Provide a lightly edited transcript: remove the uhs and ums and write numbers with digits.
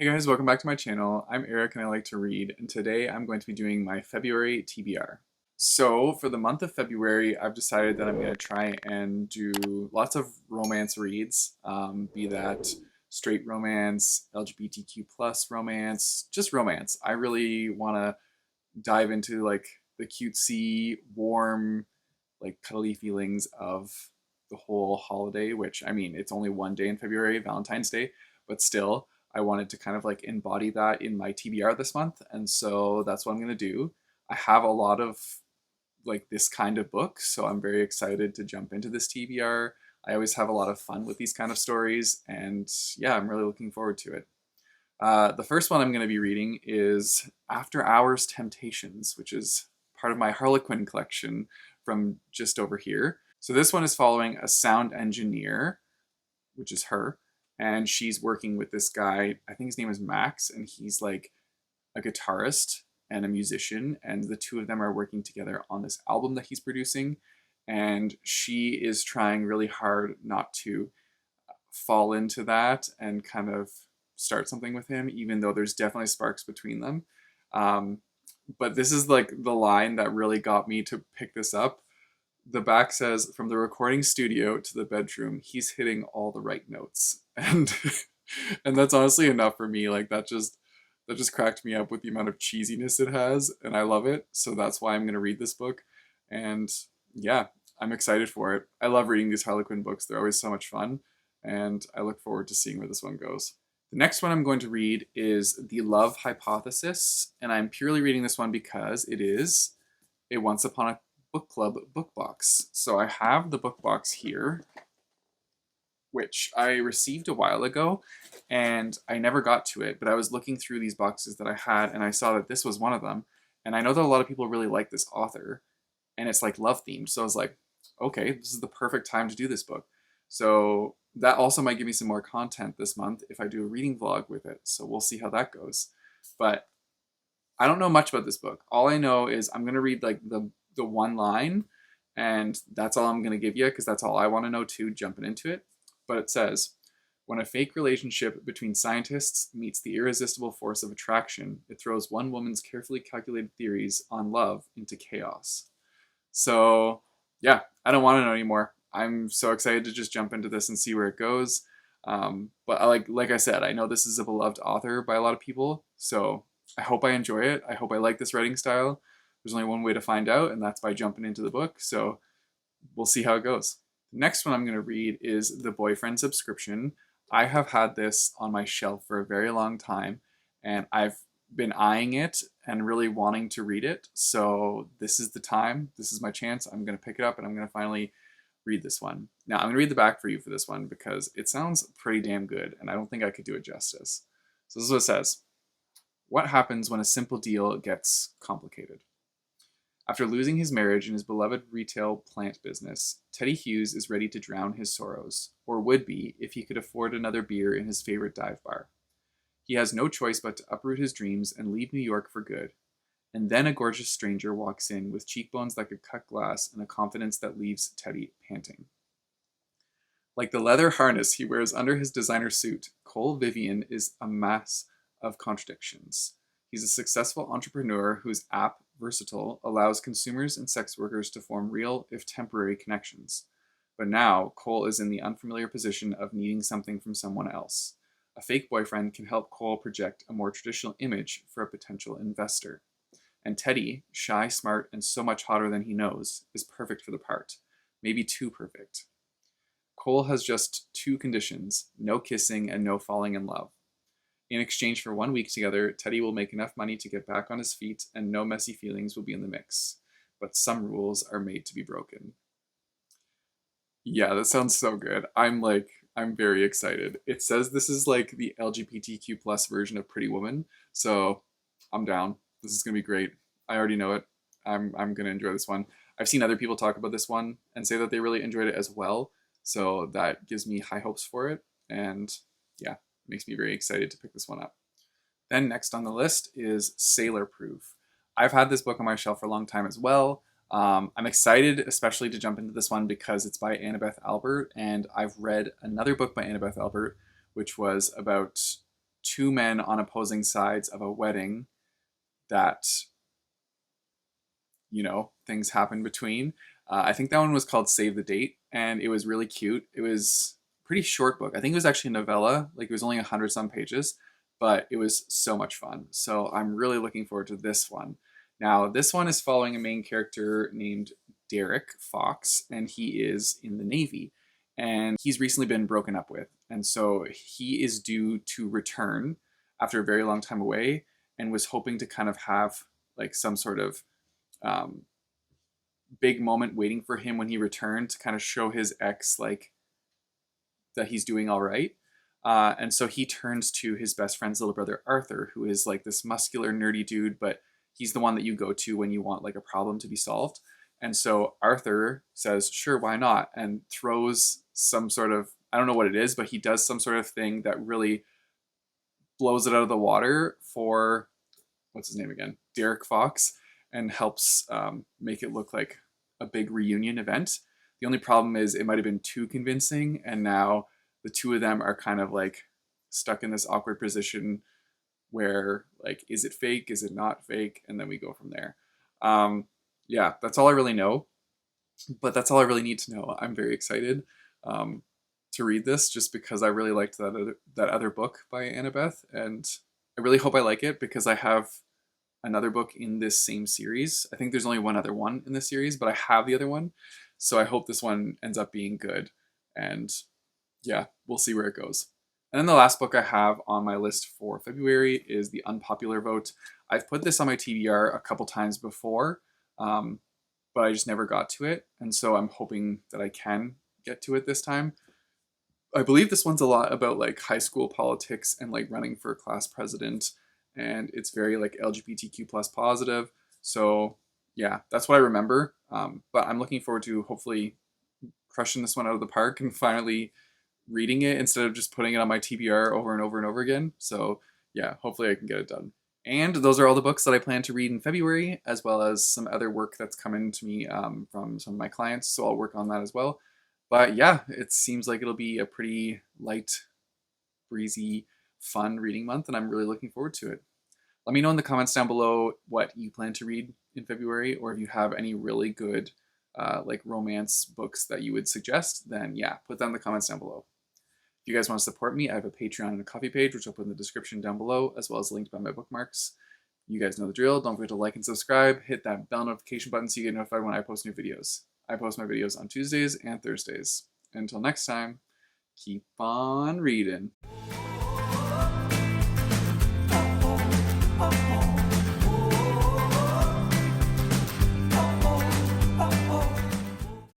Hey guys, welcome back to my channel. I'm Eric and I like to read, and today I'm going to be doing my February TBR. So, for the month of February, I've decided that I'm going to try and do lots of romance reads, be that straight romance, LGBTQ plus romance, just romance. I really want to dive into like the cutesy, warm, like cuddly feelings of the whole holiday, which I mean, it's only one day in February, Valentine's Day, but still, I wanted to kind of like embody that in my TBR this month. And so that's what I'm going to do. I have a lot of like this kind of book, so I'm very excited to jump into this TBR. I always have a lot of fun with these kind of stories, and yeah, I'm really looking forward to it. The first one I'm going to be reading is After Hours Temptations, which is part of my Harlequin collection from just over here. So this one is following a sound engineer, which is her, and she's working with this guy. I think his name is Max, and he's like a guitarist and a musician, and the two of them are working together on this album that he's producing. And she is trying really hard not to fall into that and kind of start something with him, even though there's definitely sparks between them. Um, but this is like the line that really got me to pick this up. The back says, "From the recording studio to the bedroom, he's hitting all the right notes," and and that's honestly enough for me. Like that just cracked me up with the amount of cheesiness it has, and I love it. So that's why I'm gonna read this book, and yeah, I'm excited for it. I love reading these Harlequin books; they're always so much fun, and I look forward to seeing where this one goes. The next one I'm going to read is The Love Hypothesis, and I'm purely reading this one because it is a Once Upon a Book Club book box. So I have the book box here, which I received a while ago, and I never got to it, but I was looking through these boxes that I had, and I saw that this was one of them. And I know that a lot of people really like this author, and it's like love themed. So I was like, okay, this is the perfect time to do this book. So that also might give me some more content this month if I do a reading vlog with it. So we'll see how that goes. But I don't know much about this book. All I know is I'm gonna read like the one line, and that's all I'm gonna give you because that's all I want to know too, jumping into it. But it says, when a fake relationship between scientists meets the irresistible force of attraction, it throws one woman's carefully calculated theories on love into chaos. So yeah, I don't want to know anymore. I'm so excited to just jump into this and see where it goes. But like I said, I know this is a beloved author by a lot of people, so I hope I enjoy it. I hope I like this writing style. There's only one way to find out, and that's by jumping into the book. So we'll see how it goes. The next one I'm going to read is The Boyfriend Subscription. I have had this on my shelf for a very long time, and I've been eyeing it and really wanting to read it. So this is the time. This is my chance. I'm going to pick it up and I'm going to finally read this one. Now, I'm going to read the back for you for this one because it sounds pretty damn good, and I don't think I could do it justice. So this is what it says. What happens when a simple deal gets complicated? After losing his marriage and his beloved retail plant business, Teddy Hughes is ready to drown his sorrows, or would be if he could afford another beer in his favorite dive bar. He has no choice but to uproot his dreams and leave New York for good. And then a gorgeous stranger walks in with cheekbones that could cut glass and a confidence that leaves Teddy panting. Like the leather harness he wears under his designer suit, Cole Vivian is a mass of contradictions. He's a successful entrepreneur whose app, Versatile, allows consumers and sex workers to form real, if temporary, connections. But now, Cole is in the unfamiliar position of needing something from someone else. A fake boyfriend can help Cole project a more traditional image for a potential investor. And Teddy, shy, smart, and so much hotter than he knows, is perfect for the part. Maybe too perfect. Cole has just two conditions: no kissing and no falling in love. In exchange for 1 week together, Teddy will make enough money to get back on his feet, and no messy feelings will be in the mix. But some rules are made to be broken. Yeah, that sounds so good. I'm very excited. It says this is like the LGBTQ plus version of Pretty Woman, so I'm down. This is gonna be great. I already know it. I'm gonna enjoy this one. I've seen other people talk about this one and say that they really enjoyed it as well, so that gives me high hopes for it. And yeah, makes me very excited to pick this one up. Then next on the list is Sailor Proof. I've had this book on my shelf for a long time as well. I'm excited, especially to jump into this one because it's by Annabeth Albert, and I've read another book by Annabeth Albert, which was about two men on opposing sides of a wedding that, you know, things happen between. I think that one was called Save the Date, and it was really cute. It was a pretty short book. I think it was actually a novella, like it was only 100 some pages, but it was so much fun. So I'm really looking forward to this one. Now, this one is following a main character named Derek Fox, and he is in the Navy. And he's recently been broken up with. And so he is due to return after a very long time away, and was hoping to kind of have like some sort of um, big moment waiting for him when he returned to kind of show his ex like that he's doing all right. And so he turns to his best friend's little brother Arthur, who is like this muscular nerdy dude, but he's the one that you go to when you want like a problem to be solved. And so Arthur says, sure, why not? And throws some sort of, I don't know what it is, but he does some sort of thing that really blows it out of the water for, what's his name again? Derek Fox, and helps make it look like a big reunion event. The only problem is it might have been too convincing, and now the two of them are kind of like stuck in this awkward position where like, is it fake? Is it not fake? And then we go from there. Yeah, that's all I really know, but that's all I really need to know. I'm very excited to read this just because I really liked that other book by Annabeth, and I really hope I like it because I have another book in this same series. I think there's only one other one in this series, but I have the other one. So I hope this one ends up being good. And yeah, we'll see where it goes. And then the last book I have on my list for February is The Unpopular Vote. I've put this on my TBR a couple times before, but I just never got to it. And so I'm hoping that I can get to it this time. I believe this one's a lot about like high school politics and like running for class president, and it's very like LGBTQ plus positive. So yeah, that's what I remember. But I'm looking forward to hopefully crushing this one out of the park and finally reading it instead of just putting it on my TBR over and over and over again. So yeah, hopefully I can get it done. And those are all the books that I plan to read in February, as well as some other work that's coming to me from some of my clients. So I'll work on that as well. But yeah, it seems like it'll be a pretty light, breezy, fun reading month, and I'm really looking forward to it. Let me know in the comments down below what you plan to read in February, or if you have any really good like romance books that you would suggest, then yeah, put that in the comments down below. If you guys want to support me, I have a Patreon and a Ko-fi page, which I'll put in the description down below, as well as linked by my bookmarks. You guys know the drill. Don't forget to like and subscribe. Hit that bell notification button so you get notified when I post new videos. I post my videos on Tuesdays and Thursdays. Until next time, keep on reading.